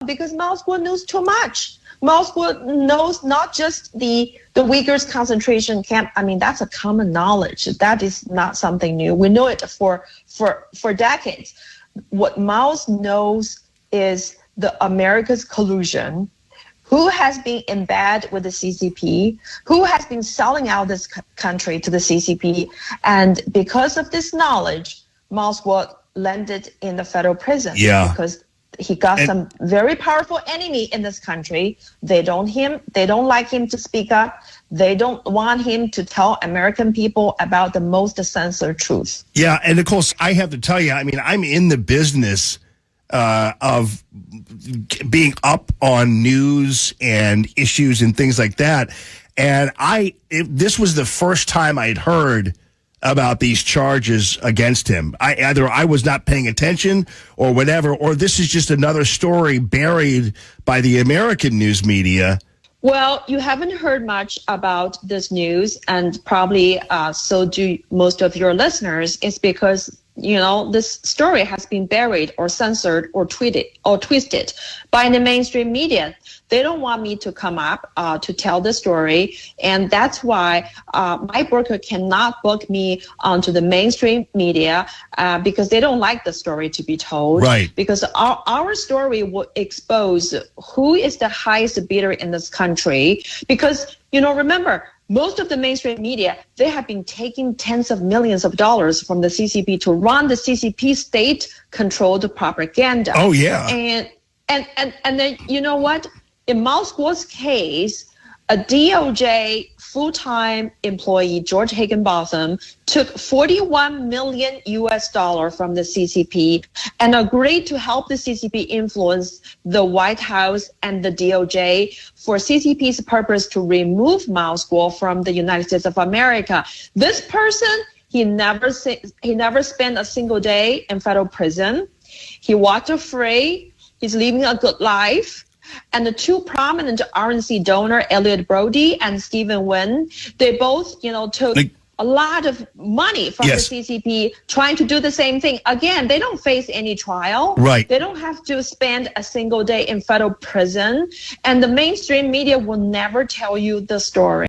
because Moscow knows too much. Moscow knows not just the Uyghurs concentration camp. I mean, that's a common knowledge. That is not something new. We know it for decades. What Mao knows is the America's collusion, who has been in bed with the CCP, who has been selling out this country to the CCP. And because of this knowledge, Moscow landed in the federal prison. Yeah. Because he got some very powerful enemy in this country. They don't like him to speak up. They don't want him to tell American people about the most censored truth. Yeah, and of course, I have to tell you, I mean, I'm in the business of being up on news and issues and things like that. And this was the first time I'd heard about these charges against him. Either I was not paying attention or whatever, or this is just another story buried by the American news media. Well, you haven't heard much about this news, and probably so do most of your listeners. It's because, this story has been buried or censored or twisted by the mainstream media. They don't want me to come up to tell the story, and that's why my broker cannot book me onto the mainstream media because they don't like the story to be told. Right. Because our story will expose who is the highest bidder in this country. Because, remember, most of the mainstream media, they have been taking tens of millions of dollars from the CCP to run the CCP state-controlled propaganda. Oh, yeah. And then, you know what? In Moscow's case, a DOJ full-time employee, George Higginbotham, took $41 million from the CCP and agreed to help the CCP influence the White House and the DOJ for CCP's purpose to remove Moscow from the United States of America. This person, he never spent a single day in federal prison. He walked free. He's living a good life. And the two prominent RNC donor, Elliott Broidy and Stephen Wynn, they both, took a lot of money from the CCP trying to do the same thing. Again, they don't face any trial. Right. They don't have to spend a single day in federal prison. And the mainstream media will never tell you the story.